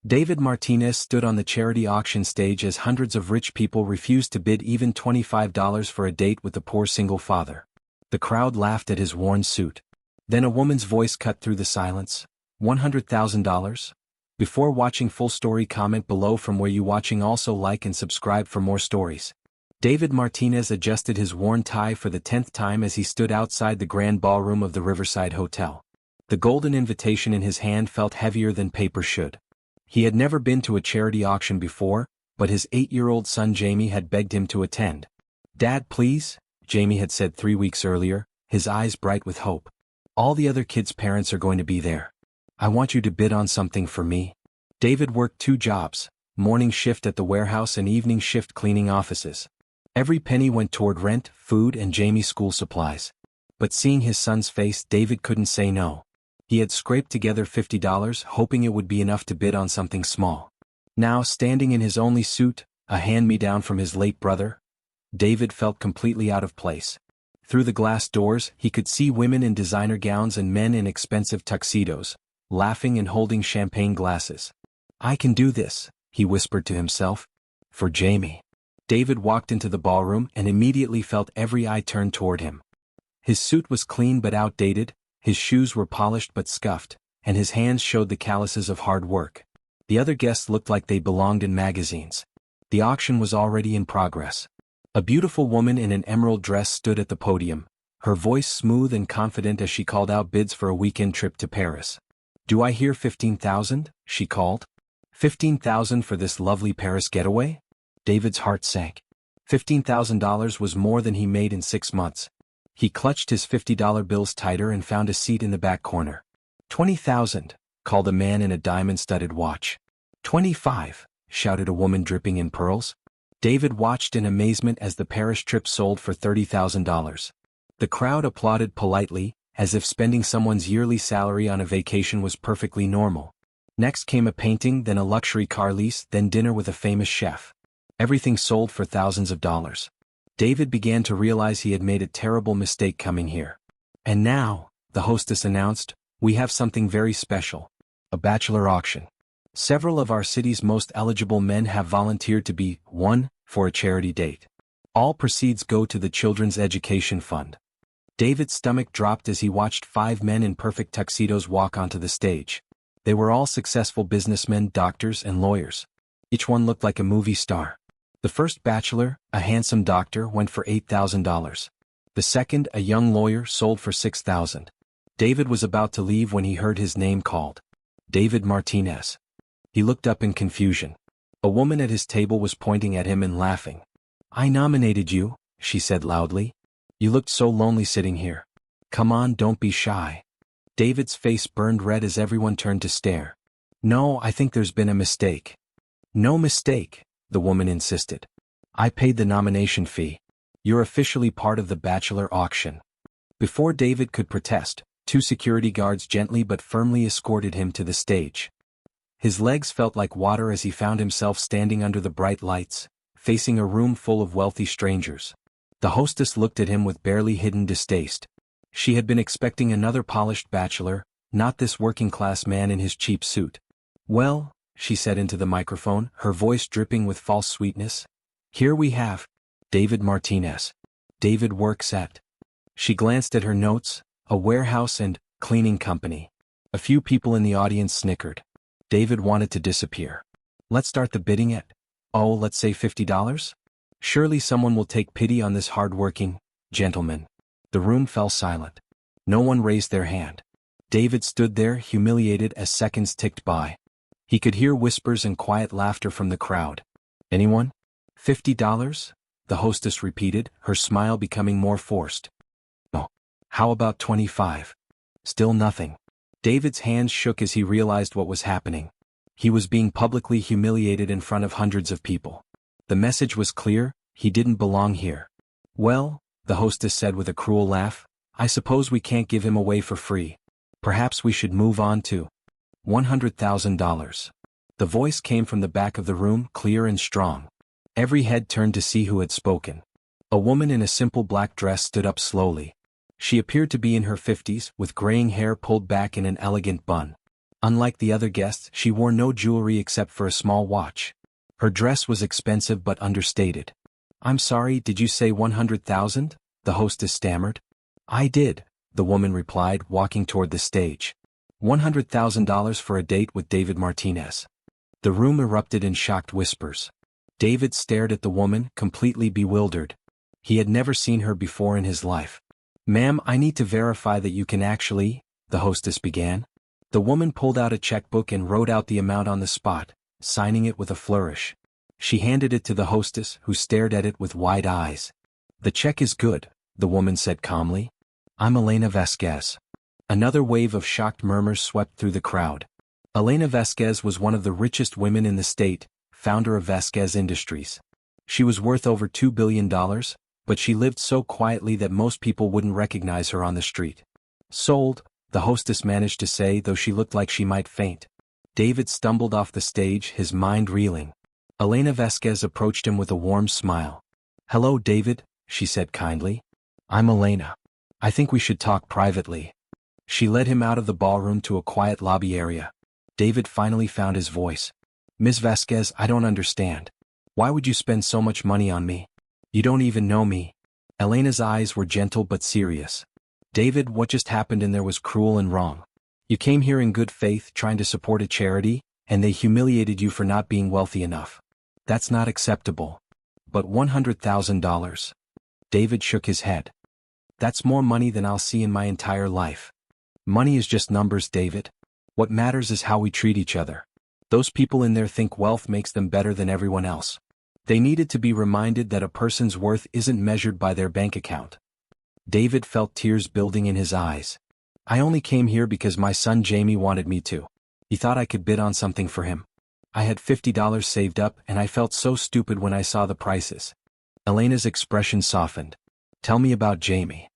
David Martinez stood on the charity auction stage as hundreds of rich people refused to bid even $25 for a date with the poor single father. The crowd laughed at his worn suit. Then a woman's voice cut through the silence. $100,000? Before watching full story, comment below from where you watching. Also like and subscribe for more stories. David Martinez adjusted his worn tie for the 10th time as he stood outside the grand ballroom of the Riverside Hotel. The golden invitation in his hand felt heavier than paper should. He had never been to a charity auction before, but his 8-year-old son Jamie had begged him to attend. "Dad, please," Jamie had said 3 weeks earlier, his eyes bright with hope. "All the other kids' parents are going to be there. I want you to bid on something for me." David worked 2 jobs, morning shift at the warehouse and evening shift cleaning offices. Every penny went toward rent, food, and Jamie's school supplies. But seeing his son's face, David couldn't say no. He had scraped together $50, hoping it would be enough to bid on something small. Now, standing in his only suit, a hand-me-down from his late brother, David felt completely out of place. Through the glass doors, he could see women in designer gowns and men in expensive tuxedos, laughing and holding champagne glasses. "I can do this," he whispered to himself. "For Jamie." David walked into the ballroom and immediately felt every eye turned toward him. His suit was clean but outdated, his shoes were polished but scuffed, and his hands showed the calluses of hard work. The other guests looked like they belonged in magazines. The auction was already in progress. A beautiful woman in an emerald dress stood at the podium, her voice smooth and confident as she called out bids for a weekend trip to Paris. "Do I hear 15,000? She called. 15,000 for this lovely Paris getaway? David's heart sank. $15,000 was more than he made in 6 months. He clutched his $50 bills tighter and found a seat in the back corner. 20,000, called a man in a diamond-studded watch. 25, shouted a woman dripping in pearls. David watched in amazement as the Paris trip sold for $30,000. The crowd applauded politely, as if spending someone's yearly salary on a vacation was perfectly normal. Next came a painting, then a luxury car lease, then dinner with a famous chef. Everything sold for thousands of dollars. David began to realize he had made a terrible mistake coming here. "And now," the hostess announced, "we have something very special. A bachelor auction. Several of our city's most eligible men have volunteered to be won for a charity date. All proceeds go to the Children's Education Fund." David's stomach dropped as he watched 5 men in perfect tuxedos walk onto the stage. They were all successful businessmen, doctors, and lawyers. Each one looked like a movie star. The first bachelor, a handsome doctor, went for $8,000. The second, a young lawyer, sold for $6,000. David was about to leave when he heard his name called. David Martinez. He looked up in confusion. A woman at his table was pointing at him and laughing. "I nominated you," she said loudly. "You looked so lonely sitting here. Come on, don't be shy." David's face burned red as everyone turned to stare. "No, I think there's been a mistake." "No mistake," the woman insisted. "I paid the nomination fee. You're officially part of the bachelor auction." Before David could protest, 2 security guards gently but firmly escorted him to the stage. His legs felt like water as he found himself standing under the bright lights, facing a room full of wealthy strangers. The hostess looked at him with barely hidden distaste. She had been expecting another polished bachelor, not this working-class man in his cheap suit. "Well," she said into the microphone, her voice dripping with false sweetness, "here we have David Martinez. David works at..." She glanced at her notes, a warehouse and cleaning company. A few people in the audience snickered. David wanted to disappear. "Let's start the bidding at, let's say $50? Surely someone will take pity on this hard-working gentleman." The room fell silent. No one raised their hand. David stood there, humiliated as seconds ticked by. He could hear whispers and quiet laughter from the crowd. "Anyone? $50? The hostess repeated, her smile becoming more forced. "Oh, how about 25? Still nothing. David's hands shook as he realized what was happening. He was being publicly humiliated in front of hundreds of people. The message was clear, he didn't belong here. "Well," the hostess said with a cruel laugh, "I suppose we can't give him away for free. Perhaps we should move on to $100,000. The voice came from the back of the room, clear and strong. Every head turned to see who had spoken. A woman in a simple black dress stood up slowly. She appeared to be in her 50s, with graying hair pulled back in an elegant bun. Unlike the other guests, she wore no jewelry except for a small watch. Her dress was expensive but understated. "I'm sorry, did you say 100,000? The hostess stammered. "I did," the woman replied, walking toward the stage. $100,000 for a date with David Martinez. The room erupted in shocked whispers. David stared at the woman, completely bewildered. He had never seen her before in his life. "Ma'am, I need to verify that you can actually," the hostess began. The woman pulled out a checkbook and wrote out the amount on the spot, signing it with a flourish. She handed it to the hostess, who stared at it with wide eyes. "The check is good," the woman said calmly. "I'm Elena Vasquez." Another wave of shocked murmurs swept through the crowd. Elena Vasquez was one of the richest women in the state, founder of Vasquez Industries. She was worth over $2 billion, but she lived so quietly that most people wouldn't recognize her on the street. "Sold," the hostess managed to say, though she looked like she might faint. David stumbled off the stage, his mind reeling. Elena Vasquez approached him with a warm smile. "Hello, David," she said kindly. "I'm Elena. I think we should talk privately." She led him out of the ballroom to a quiet lobby area. David finally found his voice. "Ms. Vasquez, I don't understand. Why would you spend so much money on me? You don't even know me." Elena's eyes were gentle but serious. "David, what just happened in there was cruel and wrong. You came here in good faith trying to support a charity, and they humiliated you for not being wealthy enough. That's not acceptable." "But $100,000. David shook his head. "That's more money than I'll see in my entire life." "Money is just numbers, David. What matters is how we treat each other. Those people in there think wealth makes them better than everyone else. They needed to be reminded that a person's worth isn't measured by their bank account." David felt tears building in his eyes. "I only came here because my son Jamie wanted me to. He thought I could bid on something for him. I had $50 saved up and I felt so stupid when I saw the prices." Elena's expression softened. "Tell me about Jamie."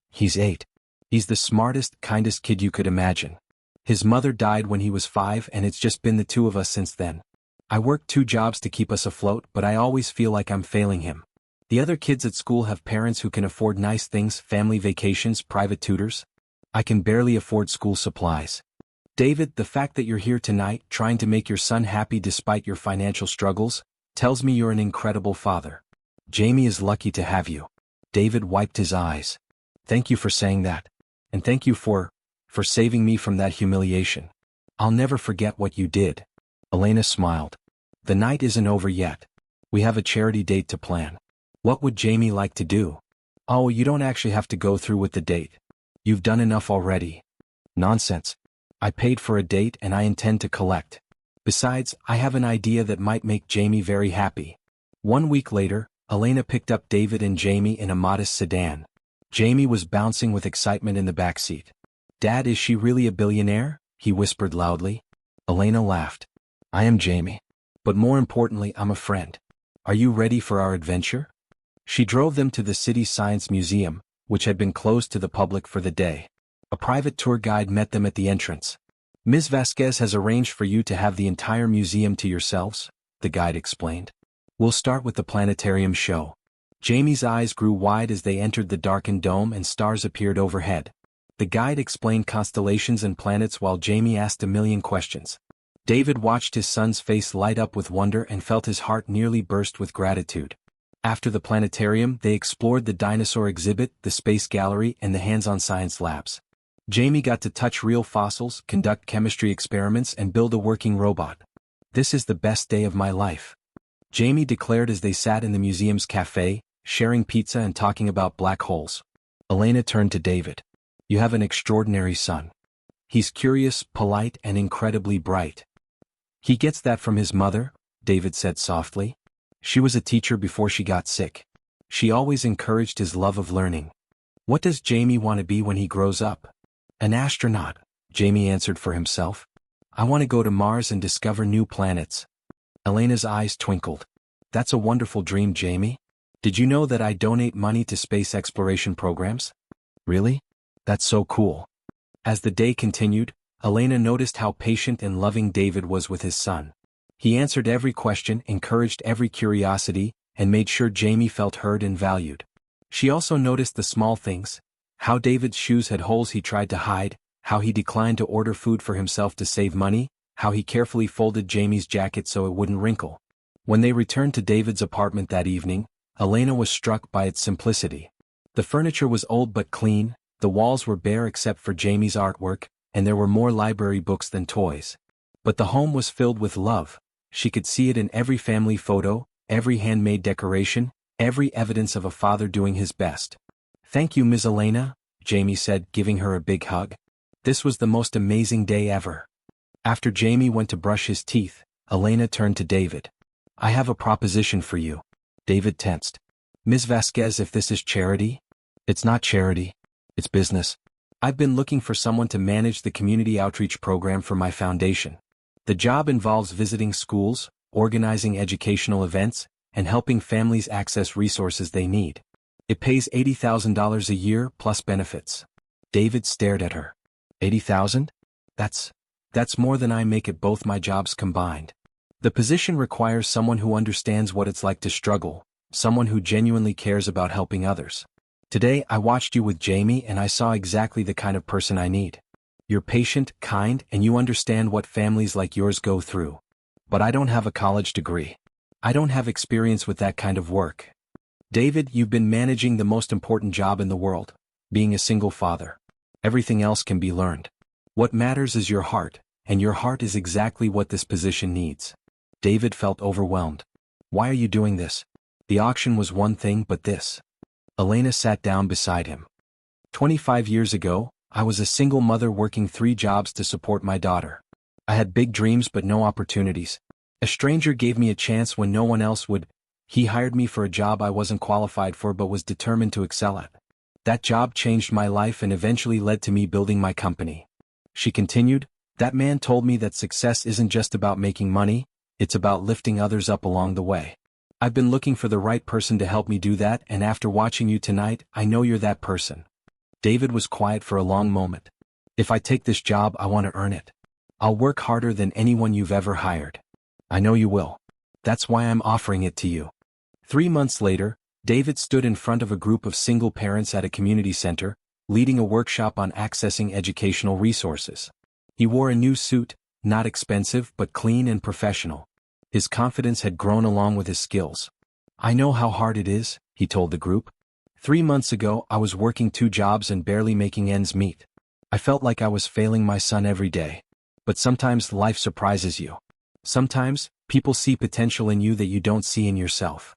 "He's 8. He's the smartest, kindest kid you could imagine. His mother died when he was 5 and it's just been the two of us since then. I work 2 jobs to keep us afloat, but I always feel like I'm failing him. The other kids at school have parents who can afford nice things, family vacations, private tutors. I can barely afford school supplies. David, the fact that you're here tonight, trying to make your son happy despite your financial struggles, tells me you're an incredible father. Jamie is lucky to have you." David wiped his eyes. "Thank you for saying that. And thank you for saving me from that humiliation. I'll never forget what you did." Elena smiled. "The night isn't over yet. We have a charity date to plan. What would Jamie like to do?" "Oh, you don't actually have to go through with the date. You've done enough already." "Nonsense. I paid for a date and I intend to collect. Besides, I have an idea that might make Jamie very happy." 1 week later, Elena picked up David and Jamie in a modest sedan. Jamie was bouncing with excitement in the backseat. "Dad, is she really a billionaire?" he whispered loudly. Elena laughed. "I am Jamie. But more importantly, I'm a friend. Are you ready for our adventure?" She drove them to the city science museum, which had been closed to the public for the day. A private tour guide met them at the entrance. "Ms. Vasquez has arranged for you to have the entire museum to yourselves," the guide explained. "We'll start with the planetarium show." Jamie's eyes grew wide as they entered the darkened dome and stars appeared overhead. The guide explained constellations and planets while Jamie asked a million questions. David watched his son's face light up with wonder and felt his heart nearly burst with gratitude. After the planetarium, they explored the dinosaur exhibit, the space gallery, and the hands-on science labs. Jamie got to touch real fossils, conduct chemistry experiments, and build a working robot. "This is the best day of my life," Jamie declared as they sat in the museum's cafe, sharing pizza and talking about black holes. Elena turned to David. "You have an extraordinary son. He's curious, polite, and incredibly bright." "He gets that from his mother," David said softly. "She was a teacher before she got sick. She always encouraged his love of learning." "What does Jamie want to be when he grows up?" "An astronaut," Jamie answered for himself. "I want to go to Mars and discover new planets." Elena's eyes twinkled. "That's a wonderful dream, Jamie. Did you know that I donate money to space exploration programs?" "Really? That's so cool." As the day continued, Elena noticed how patient and loving David was with his son. He answered every question, encouraged every curiosity, and made sure Jamie felt heard and valued. She also noticed the small things: how David's shoes had holes he tried to hide, how he declined to order food for himself to save money, how he carefully folded Jamie's jacket so it wouldn't wrinkle. When they returned to David's apartment that evening, Elena was struck by its simplicity. The furniture was old but clean, the walls were bare except for Jamie's artwork, and there were more library books than toys. But the home was filled with love. She could see it in every family photo, every handmade decoration, every evidence of a father doing his best. "Thank you, Ms. Elena," Jamie said, giving her a big hug. "This was the most amazing day ever." After Jamie went to brush his teeth, Elena turned to David. "I have a proposition for you." David tensed. "Ms. Vasquez, if this is charity?" "It's not charity. It's business. I've been looking for someone to manage the community outreach program for my foundation. The job involves visiting schools, organizing educational events, and helping families access resources they need. It pays $80,000 a year plus benefits." David stared at her. "80,000? That's more than I make at both my jobs combined. The position requires someone who understands what it's like to struggle, someone who genuinely cares about helping others. Today I watched you with Jamie and I saw exactly the kind of person I need. You're patient, kind, and you understand what families like yours go through. But I don't have a college degree. I don't have experience with that kind of work. David, you've been managing the most important job in the world, being a single father. Everything else can be learned. What matters is your heart, and your heart is exactly what this position needs." David felt overwhelmed. "Why are you doing this? The auction was one thing, but this." Elena sat down beside him. 25 years ago, I was a single mother working 3 jobs to support my daughter. I had big dreams but no opportunities. A stranger gave me a chance when no one else would. He hired me for a job I wasn't qualified for but was determined to excel at. That job changed my life and eventually led to me building my company." She continued, "That man told me that success isn't just about making money, it's about lifting others up along the way. I've been looking for the right person to help me do that, and after watching you tonight, I know you're that person." David was quiet for a long moment. "If I take this job, I want to earn it. I'll work harder than anyone you've ever hired." "I know you will. That's why I'm offering it to you." 3 months later, David stood in front of a group of single parents at a community center, leading a workshop on accessing educational resources. He wore a new suit, not expensive but clean and professional. His confidence had grown along with his skills. "I know how hard it is," he told the group. 3 months ago I was working 2 jobs and barely making ends meet. I felt like I was failing my son every day. But sometimes life surprises you. Sometimes, people see potential in you that you don't see in yourself."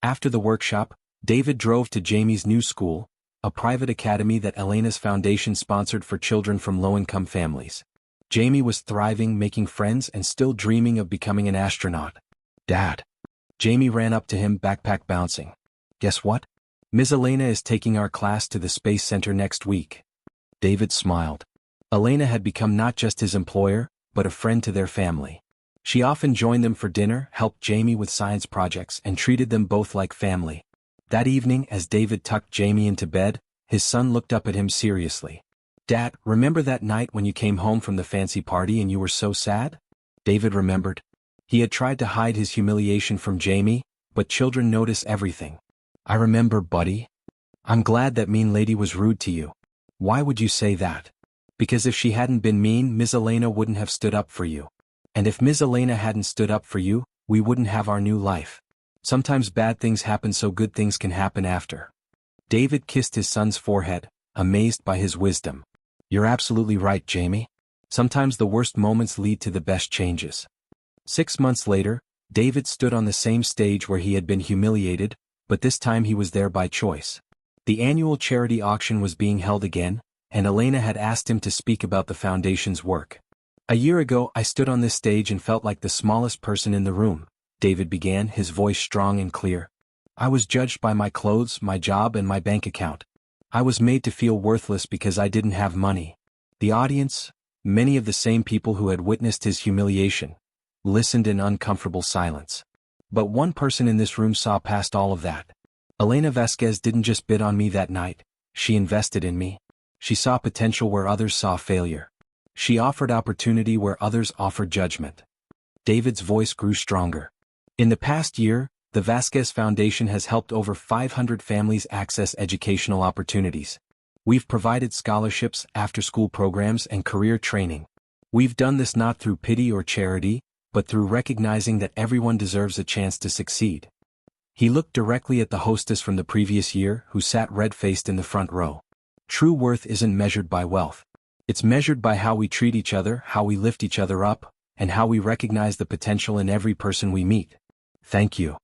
After the workshop, David drove to Jamie's new school, a private academy that Elena's foundation sponsored for children from low-income families. Jamie was thriving, making friends, and still dreaming of becoming an astronaut. "Dad." Jamie ran up to him, backpack bouncing. "Guess what? Ms. Elena is taking our class to the Space Center next week." David smiled. Elena had become not just his employer, but a friend to their family. She often joined them for dinner, helped Jamie with science projects, and treated them both like family. That evening, as David tucked Jamie into bed, his son looked up at him seriously. "Dad, remember that night when you came home from the fancy party and you were so sad?" David remembered. He had tried to hide his humiliation from Jamie, but children notice everything. "I remember, buddy. I'm glad that mean lady was rude to you." "Why would you say that?" "Because if she hadn't been mean, Ms. Elena wouldn't have stood up for you. And if Ms. Elena hadn't stood up for you, we wouldn't have our new life. Sometimes bad things happen so good things can happen after." David kissed his son's forehead, amazed by his wisdom. "You're absolutely right, Jamie. Sometimes the worst moments lead to the best changes." 6 months later, David stood on the same stage where he had been humiliated, but this time he was there by choice. The annual charity auction was being held again, and Elena had asked him to speak about the foundation's work. "A year ago I stood on this stage and felt like the smallest person in the room," David began, his voice strong and clear. "I was judged by my clothes, my job, and my bank account. I was made to feel worthless because I didn't have money." The audience, many of the same people who had witnessed his humiliation, listened in uncomfortable silence. But one person in this room saw past all of that. "Elena Vasquez didn't just bid on me that night, she invested in me. She saw potential where others saw failure. She offered opportunity where others offered judgment." David's voice grew stronger. "In the past year, the Vasquez Foundation has helped over 500 families access educational opportunities. We've provided scholarships, after-school programs, and career training. We've done this not through pity or charity, but through recognizing that everyone deserves a chance to succeed. He looked directly at the hostess from the previous year, who sat red-faced in the front row. True worth isn't measured by wealth. It's measured by how we treat each other, how we lift each other up, and how we recognize the potential in every person we meet. Thank you.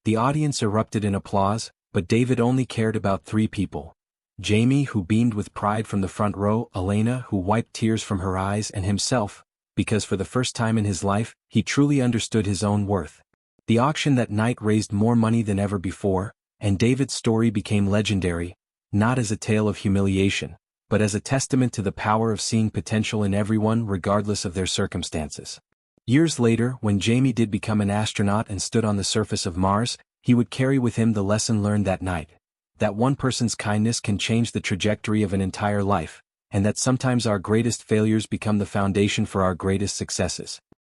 The audience erupted in applause, but David only cared about 3 people. Jamie, who beamed with pride from the front row, Elena, who wiped tears from her eyes, and himself, because for the first time in his life, he truly understood his own worth. The auction that night raised more money than ever before, and David's story became legendary, not as a tale of humiliation, but as a testament to the power of seeing potential in everyone regardless of their circumstances. Years later, when Jamie did become an astronaut and stood on the surface of Mars, he would carry with him the lesson learned that night. That one person's kindness can change the trajectory of an entire life, and that sometimes our greatest failures become the foundation for our greatest successes.